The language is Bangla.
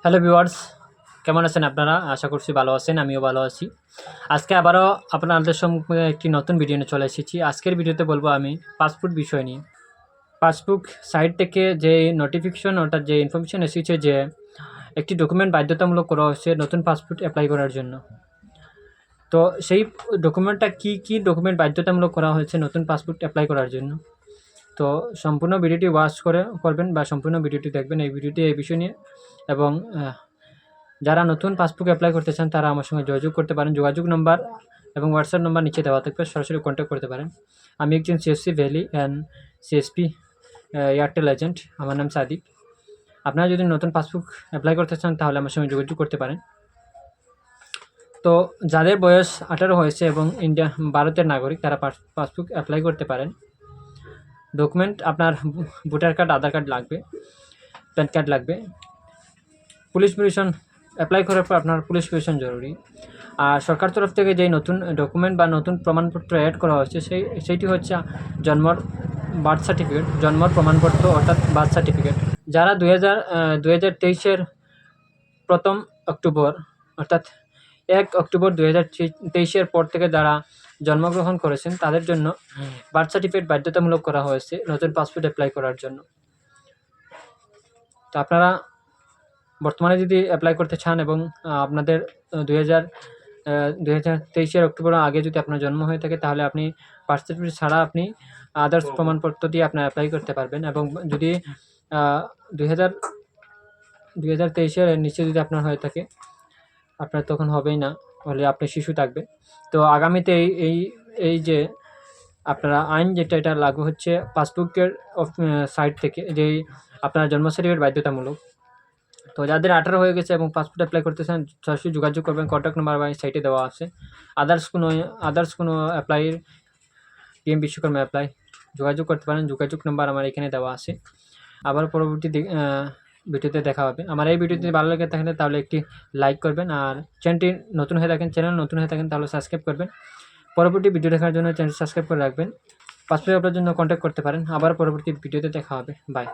হ্যালো ভিউয়ার্স, কেমন আছেন আপনারা? আশা করছি ভালো আছেন, আমিও ভালো আছি। আজকে আবারও আপনাদের সম্মুখে একটি নতুন ভিডিও নিয়ে চলে এসেছি। আজকের ভিডিওতে বলবো আমি পাসপোর্ট বিষয় নিয়ে। পাসবুক সাইট থেকে যে নোটিফিকেশন অর্থাৎ যে ইনফরমেশন এসেছে যে একটি ডকুমেন্ট বাধ্যতামূলক করা হচ্ছে নতুন পাসপোর্ট অ্যাপ্লাই করার জন্য। তো সেই ডকুমেন্টটা কী ডকুমেন্ট বাধ্যতামূলক করা হয়েছে নতুন পাসপোর্ট অ্যাপ্লাই করার জন্য। তো সম্পূর্ণ ভিডিওটি ওয়াচ করবেন বা সম্পূর্ণ ভিডিওটি দেখবেন এই ভিডিওটি এই বিষয় নিয়ে। এবং যারা নতুন পাসবুক অ্যাপ্লাই করতে চান তারা আমার সঙ্গে যোগাযোগ করতে পারেন। যোগাযোগ নম্বর এবং হোয়াটসঅ্যাপ নম্বর নিচে দেওয়া থাকবে, সরাসরি কন্ট্যাক্ট করতে পারেন। আমি একজন CSC valley and CSP Airtel agent. আমার নাম সাদিক। আপনারা যদি নতুন পাসবুক অ্যাপ্লাই করতে চান তাহলে আমার সঙ্গে যোগাযোগ করতে পারেন। তো যাদের বয়স 18 হয়েছে এবং ভারতের নাগরিক তারা পাসবুক অ্যাপ্লাই করতে পারেন। ডকুমেন্ট আপনার ভোটার কার্ড, আধার কার্ড লাগবে, প্যান কার্ড লাগবে। পুলিশ ভেরিফিকেশন অ্যাপ্লাই করার পর আপনার পুলিশ ভেরিফিকেশন জরুরি। আর সরকার তরফ থেকে যেই নতুন ডকুমেন্ট বা নতুন প্রমাণপত্র অ্যাড করা হচ্ছে সেইটি হচ্ছে বার্থ সার্টিফিকেট, জন্মর প্রমাণপত্র অর্থাৎ বার্থ সার্টিফিকেট। যারা 2023-এর 1 অক্টোবর অর্থাৎ 1 অক্টোবর 2023-এর পর থেকে যারা জন্মগ্রহণ করেছেন তাদের জন্য বার্থ সার্টিফিকেট বাধ্যতামূলক করা হয়েছে নতুন পাসপোর্ট অ্যাপ্লাই করার জন্য। তো আপনারা বর্তমানে যদি অ্যাপ্লাই করতে চান এবং আপনাদের 2023-এর অক্টোবর আগে যদি আপনার জন্ম হয়ে থাকে তাহলে আপনি বার্থ সার্টিফিকেট ছাড়া আপনি আদার্স প্রমাণপত্র দিয়ে আপনার অ্যাপ্লাই করতে পারবেন। এবং যদি 2023-এর নিচে যদি আপনার হয়ে থাকে আপনার তখন হবেই না, হলে আপনার শিশু থাকবে। তো আগামীতে এই যে আপনারা আইন যেটা এটা লাগু হচ্ছে পাসবুকের সাইট থেকে, যেই আপনার জন্ম সার্টিফিকেট বাধ্যতামূলক। তো যাদের 18 হয়ে গেছে এবং পাসপোর্ট অ্যাপ্লাই করতে চান সরাসরি যোগাযোগ করবেন, কন্ট্যাক্ট নাম্বার বা সাইটে দেওয়া আছে। আদার্স কোনো অ্যাপ্লাই পিএম বিশ্বকর্মা অ্যাপ্লাই যোগাযোগ করতে পারেন। যোগাযোগ নাম্বার আমার এখানে দেওয়া আছে। আবার পরবর্তী ভিডিওতে দেখা হবে। আমার এই ভিডিওটি ভালো লেগে থাকলে তাহলে একটি লাইক করবেন, আর চ্যানেল নতুন হয়ে থাকেন তাহলে সাবস্ক্রাইব করবেন। পরবর্তী ভিডিও দেখার জন্য চ্যানেল সাবস্ক্রাইব করে রাখবেন। পাসপোর্ট অ্যাপ্লাইয়ের জন্য কন্ট্যাক্ট করতে পারেন। আবার পরবর্তী ভিডিওতে দেখা হবে। বাই।